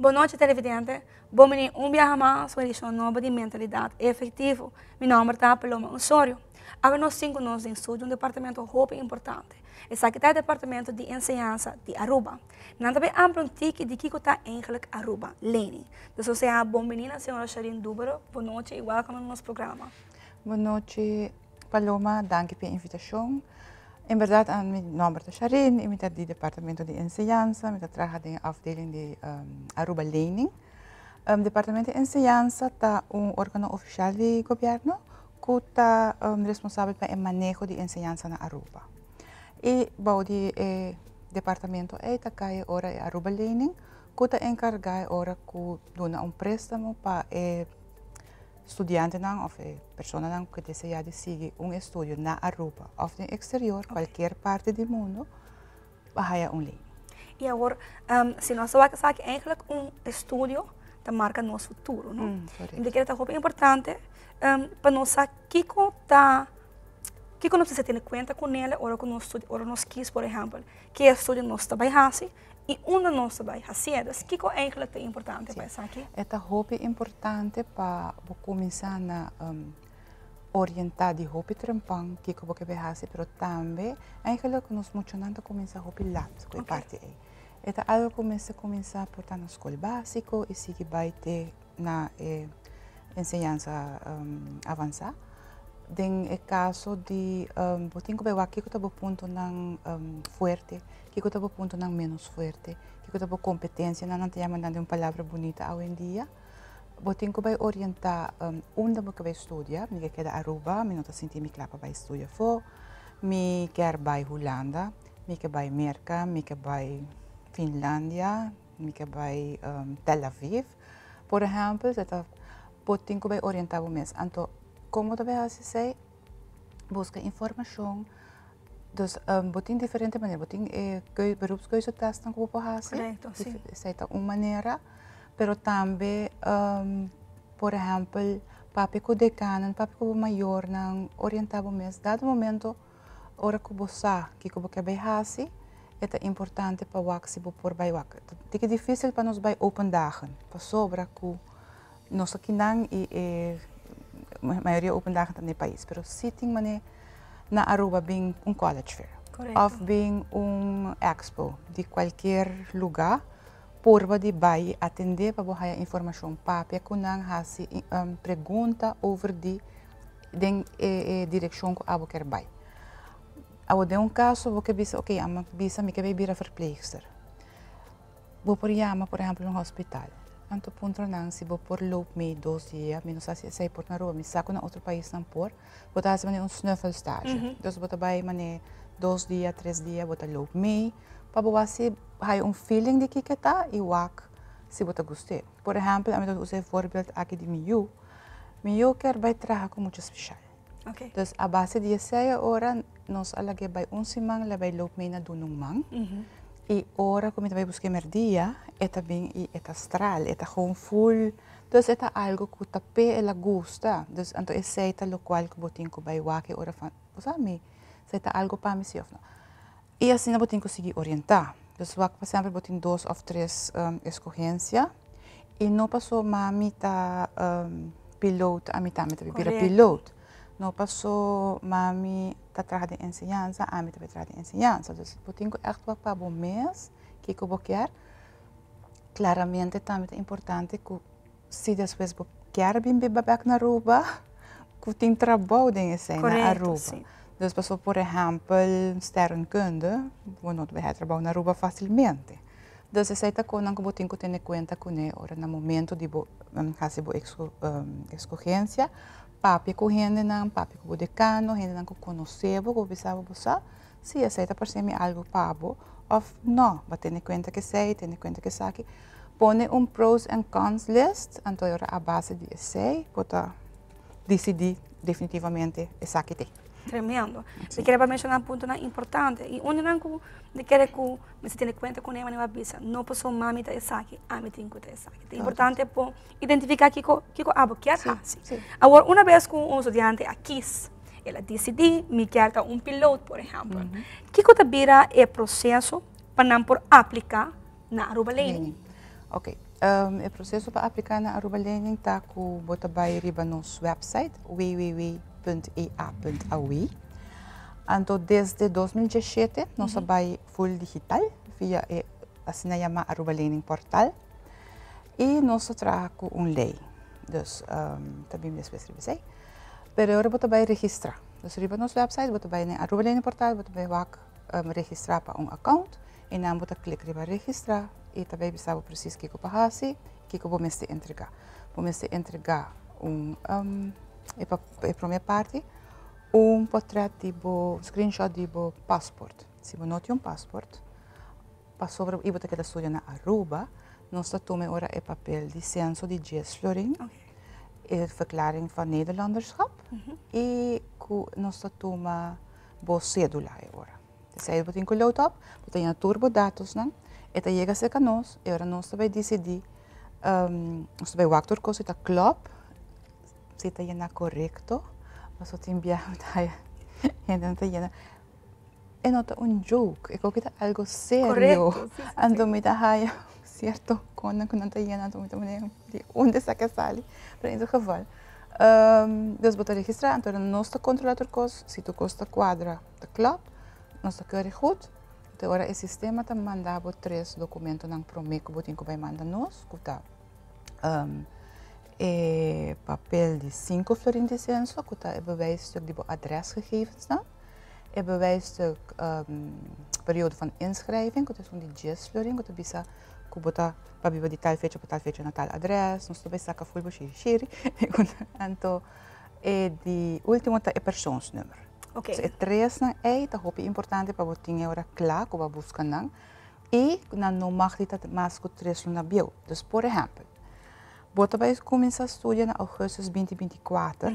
Boa noite, televidente. Bom menino, viaje más, uma edição nova de mentalidade efetivo. Meu nome é Paloma Osorio. Agora nós 5 anos em estúdio, departamento roupa importante. Esse aqui é o departamento de ensinança de Aruba. Nós também aprendemos de que está eigenlijk Aruba, Learning. Dus você é bom menina, senhora Sharin Dúbaro. Boa noite e welcome no nosso programa. Boa noite, Paloma. Dank pela invitação. Em verdade, meu nome é Sharin, eu estou no departamento de ensinança, eu trabalho na afdeling de Aruba Learning. O departamento de ensinança é órgão oficial do governo que está responsável pelo manejo de ensinança na Aruba. E o departamento está agora em Aruba Learning, que está encarregado agora de préstamo para estudiantes ou pessoas que desejam seguir estudo na Aruba ou no exterior, qualquer parte do mundo, vai learning. E agora, se nós vamos fazer eigenlijk estudo, que marca nosso futuro, não? Então, que é importante para nós saber que nós precisamos ter em conta com ele, ou nós quis, por exemplo, que estudo nós vai fazer e onde nós vai fazer. Que é eigenlijk importante para isso aqui? É importante para começar a orientar de roupa trampang que você vai fazer, mas também eigenlijk nós muito não começar a roupa lá, que é parte aí. É algo que começa por estar na escola básica e seguir vai ter na ensinança avançada. No caso de botinho que aqui que está ponto não forte, que está ponto não menos forte, que está competência, não te chamando uma palavra bonita hoje em dia. Botinho que vai orientar onde você vai estudar, me quer Aruba, me não está sentindo me clapa vai estudar for, me quer vai Holanda, me quer vai América, me quer vai Finlândia, me quer vai Tel Aviv, por exemplo, botinho que vai orientar o mês. Então, como também assim busca informação dus botin diferente maneira botin beroepskeuze testen que você fazer essa é uma maneira pero também por exemplo papi que decano papi que maior não orientava mês dado momento hora que você que você quer fazer é importante para o se por vai o é difícil para nós vai open dagen para sobra que nós aqui não e a maioria open dagen no país, mas sitting mané na Aruba bem college fair, ou bem expo de qualquer lugar, por de vai atender para botar informação para que não haja pergunta over de direção que abo quer vai. Ao de caso você bisa, ok, ama bisa me quer vir a verpleegster. Vou por chama, por exemplo, no hospital. Anto ponto nang si bo por loop me 2 dias, menos sei por na rua, me saco na outro país não por, botar se um snuffelstage. Dus botar vai mané 2 dias, 3 dias, botar loop me, para botar se hai feeling de que tá e wak se botar gostei. Por exemplo, a mim usei voorbeeld aqui de Miu quer vai trabalhar com muito especial. Okay. Dus a base de essa hora nós alage vai simang la vai loop me na dunong mang. E ora como vai buscar merdia, é também é astral, é gewoon full. Então é algo que tape ela gosta. Então então é o qual que botinho que vai wake ora fan, sabe? É algo para mim se não. E assim a botinho conseguir orientar. Então wak por exemplo botinho 2 ou 3 escolhência e não passou mami tá piloto, a mim também vira piloto. Não passou mami tá trabalhando em ensinança, a mim também trabalha em ensinança. Então, botinho echt wat para bom mês, que eu quero. Claramente também é importante que se depois você quer vir back na Aruba, que tem trabalho em na Aruba. Então, passou por exemplo, sterrenkunde, você não vai trabalhar na Aruba facilmente. Então, essa é a coisa que botinho que tem em conta com ora no momento de fazer a escolhência. Papi correndo não, papi com o decano, gente não conheceu, que pensava você, se aceita para ser algo pago, ou não, mas tem em conta que sei, tem em conta que sabe, põe pros and cons list, então a base de sei, para decidir definitivamente essa que tem. Tremendo. Eu queria mencionar um ponto importante. E onde não que quer que você tenha conta com ele, não avisa. Não posso mami tá essa aqui, a mim tem que essa aqui. É importante para identificar que abo quer fazer. Agora uma vez com um estudante aqui, ela decidiu me quer piloto, por exemplo. Que vira o processo para não por aplicar na Aruba Learning? Ok. O processo para aplicar na Aruba Learning está com bota by riba nos website www.ea.aui. Então desde 2017 nós vai full digital via assim chama Aruba Learning Portal e nós trabalhamos com lei. Dus também me especifiquei. Pero agora bota by registrar. Dus riba nos website bota by na Aruba Learning Portal bota by registrar para account e dan bota click riba registrar. E também sabe preciso que eu faço, que eu vou me entregar. Vou me entregar para a primeira parte, portrait tipo, screenshot tipo passport. Se você não tem passport, para sobre e botar aquela estúdio na Aruba, nós tomamos agora o papel de censo de Jesloring, a verklaring van Nederlanderschap, e nós tomamos a cédula agora. Dus aí você tem load up, você tem a turbo dados, não? Eta chega a nós, e agora nós também decidir, nós também o actor coisa está klopt, se está indo correto, mas só tem enviado aí, e não está indo. É não joke, é que algo sério. Então me dá aí, certo, quando não está indo, então me dá de onde está que sai, para esse geval. Dus botar registrar, então nós está controlando coisa, se tu costa quadra, está klopt, nós está querer goed. Então, agora o sistema está mandando 3 documentos na promessa que você vai mandar nós, que está papel de 5 florins de censo, que está bewijsstuk de adresgegevens, é bewijsstuk periode van inschrijving, que é de 10 florins, que bisa que bota para viver de tal fecha para tal fecha na tal adres, nós também saca full xiri, então de último é persoonsnummer. Okay. So, 3 na tá importante para você ter agora claro que vai buscar não e não mag dit mais que 3 na bio. Dus por exemplo, você vai começar a estudar em agosto 2024,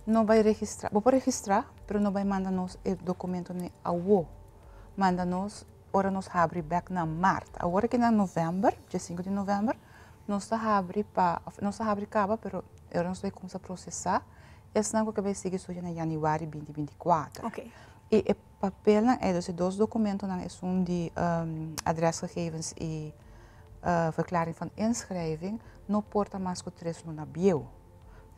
não vai registrar, vou registrar, mas não vai mandar nos o documento nem ao, manda nos, ora nos abre back na março, agora que na novembro, dia 5 de novembro, nós abre para, nós abre acaba, mas agora nós vai começar a processar. Esse não que vai seguir estudando em janeiro 2024. Okay. E o papel é dos 2 documentos, é de adresgegevens e verklaring van inschrijving, não porta mais que 3 no bio.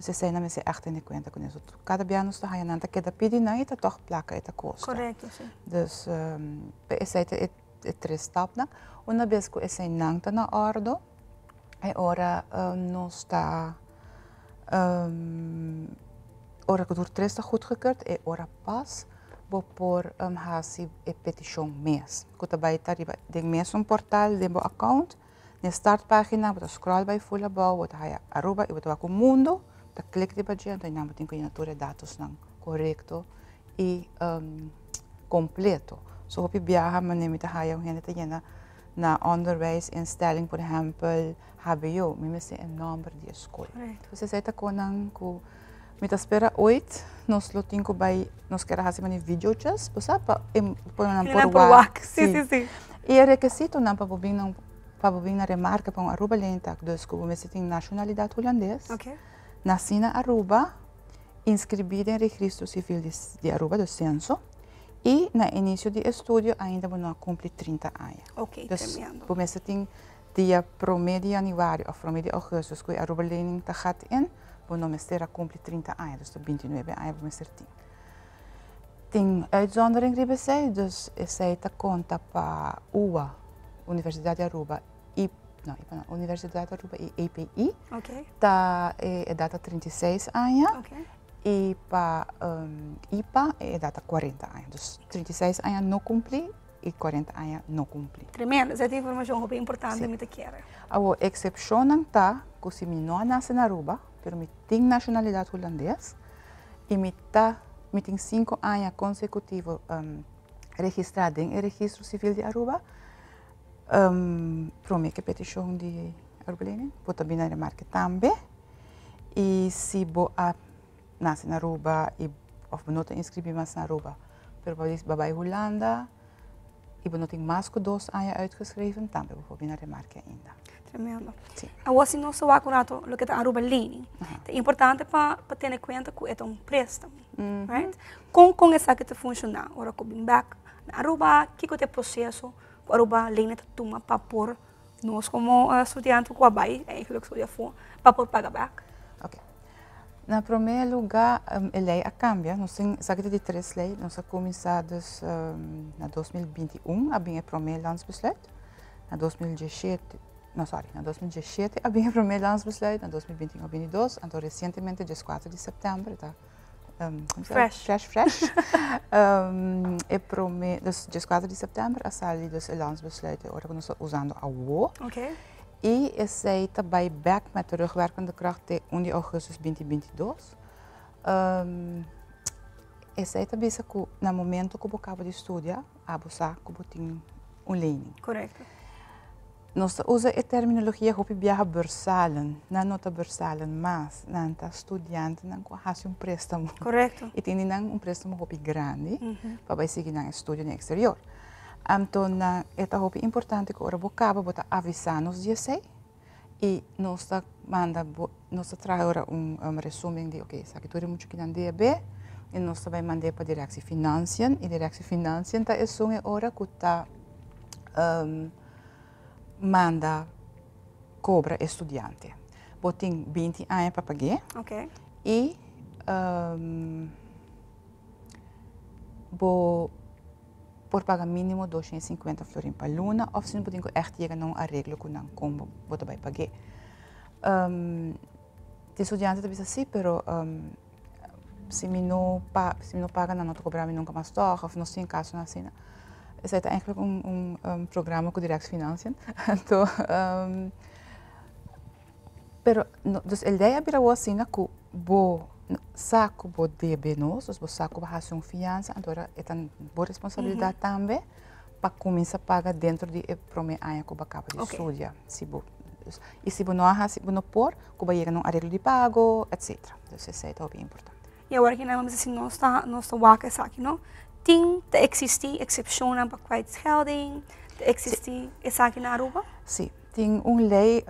Dus ze zijn mensen echt in de conta com isso. Cada dia nós está aí, cada pedir não está toch placa eta costa. Correto, sim. Dus esse é 3 etapas. Uma vez que esse não está na ordem, agora nós está ora que door 3 está goedgekeurd, e ora pas por hasi e petition mês. Que também está de mês portal de account, na startpagina, você scroll by full about, você vai Aruba e você vai com o mundo, você clica de baixo, então não tem que ir dados não correto e completo. So op je viaja maar neem je te gaan je na onderwijsinstelling, por exemplo, HBO, me se een nummer die school. Dus ze ta konan ku me espera ooit nos lo tinko bij nos quer fazer mani videojas, posa pa por WAC. Sim. E é requisito não para bobin na remarca para Aruba lentak, dus ku me se tem nacionalidade holandês. Okay. Nasci na Aruba, inscribida em registro civil de Aruba do censo. E no início de estudo ainda não cumpre 30 anos. Ok, tremendo. Por isso tem dia 1 de janeiro ou 1 de agosto que a Aruba Learning está in, por não mestra cumpre 30 anos, dus 29 anos por mestra tem. Tem uitzondering die bezij, dus zij te conta para UA, Universidade de Aruba, Universidade de Aruba e EPI, tá data 36 anos. Okay. E para IPA é data 40 anos. Dus 36 anos não cumpri e 40 anos não cumpri. Tremendo, essa informação é bem importante, me te quero. A exceção não está, que se não nasce na Aruba, mas me tem nacionalidade holandesa e me tem 5 anos consecutivos registrado em registro civil de Aruba, para mim que petição de Aruba Learning, vou também na remarca também, e se vou nasce na Aruba of não te inscrevi mais na Aruba. Pero bij Holanda, ik ben nog mais que 2 anos uitgeschreven, também vou vir na remarca ainda. Tremendo. Sim. Agora, se nós só acurato o que está Aruba Learning, é importante para ter em conta que é um préstamo, right? Com essa que te funciona, agora com o back na Aruba, que é o processo que Aruba Learning toma para pôr nós como estudiante com a BAI, eigenlijk estudia voor, para poder pagar back. Ok. Na primeiro lugar, a lei cambia. Nós temos de três leis. Nós começamos na 2021, havia o primeiro landsbesluit. Na 2017, na 2017 havia o primeiro landsbesluit. Na 2021 havia dois. Então, recentemente, dia 4 de setembro, tá? Fresh. Dus dia 4 de setembro, a sali dus o landsbesluit. Agora nós estamos usando a WO. Ok. E esse também back met terugwerkende kracht de 1 de augustus 2022. Esse também se que no momento que eu acabo de estudar, abusa que eu tenho lening. Correto. Nós usamos a terminologia que viaja bursalen, não nota bursalen, mas não está estudante não faz préstamo. Correto. E tem préstamo que grande para seguir no estudo no exterior. Então, é muito importante que o Rabocaba bota avisar-nos disso e nós traz agora resumo de, ok, sabe tudo muito que não DB e nós também mandamos para a direção financeira e a direção financeira está é hora que está manda cobra estudante. Botem 20 anos para pagar. Ok. E por pagar mínimo 250 florins per luna, of se não podem echt chegar num arreglo com não como você vai pagar. De estudante também assim, pero se me não paga não te cobrar nunca mais toch, of não tem caso assim. Esse é eigenlijk programa com direção financeira. Então, pero dus a ideia é assim que bo saco bo DB nós, bo saco ba hacer fiança, então é uma boa responsabilidade também para começar a pagar dentro de primeiro ano que acaba de estudar. E se não pôr, que vai chegar num arreglo de pago, etc. Então isso é bem importante. E agora que nós assim nós está wakker aqui, não? Tem te existir excepções para kwijtschelding, te existir essa aqui na Aruba? Sim. Tem lei,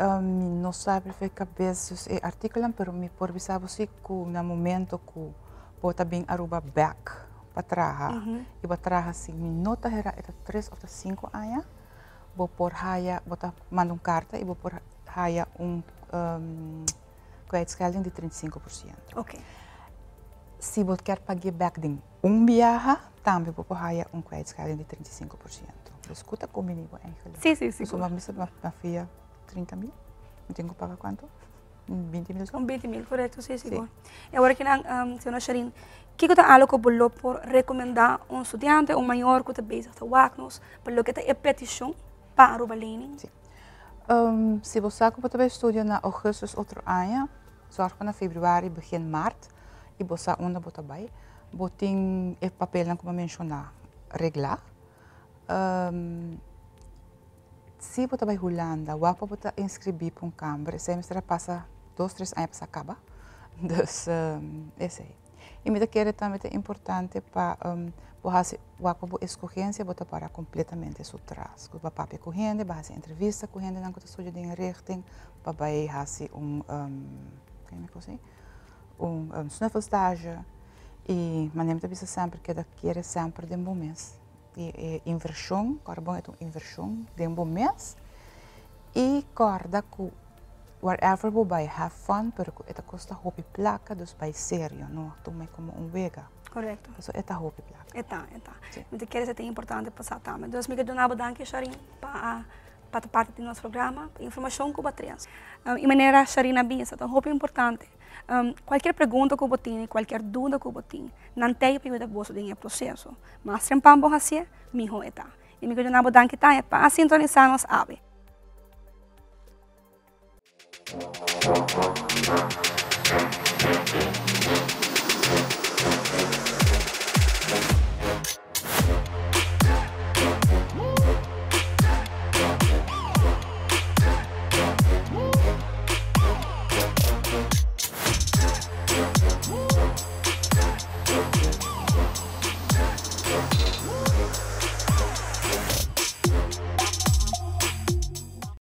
não sabe se cabeça o artigo, mas me por visar você que no momento que bota bem Aruba back para trás, e para trás assim, nota era 3 ou 5 anos, vou por raia, bota manda carta e vou por raia kwijtschelding de 35%. Ok. Se você quer pagar back de viagem, também vou por raia kwijtschelding de 35%. Escuta comigo, Sim, sim, sim. Uma missa na FIA 30 mil. Eu tenho que pagar quanto? 20 mil? 20 mil, correto, sim, sim. E agora que senhora Sharin, o que você algo que por recomendar estudante ou maior que está bezig te waknos, para lo que é petição para Aruba lening? Sim. Se você vai estudar na augustus outro ano, zorg na februário, begin maart, e você onde você vai, você tem o papel que eu mencionei, reglar. Se você vai Holanda, você pode inscrever para câmara, o semestre passa 2, 3 anos para acabar. Então, esse aí. E me quero também é importante para você escolher você para completamente isso atrás. Você vai para correndo, vai fazer entrevista correndo, não você estuda em richting, para fazer snuffelstage. E mas nem sempre que quer sempre de bom mês. Inversão, carbono é uma inversão de bom mês e corda que wherever você vai have fun, pero esta custa hopi placa, dus vai sério, não toma como vega. Correto. Isso é hopi placa. Eta. Então quer dizer é importante passar também. Então me quero dar danke Sharin para parte do nosso programa, informação que baterias. E maneira Sharin bem, então hopi importante. Qualquer pergunta que você tenha, qualquer dúvida que você tenha, não tem que perguntar você tem processo. Mas se não pode fazer, melhor é. E me quero dar danke para sintonizar nos ave.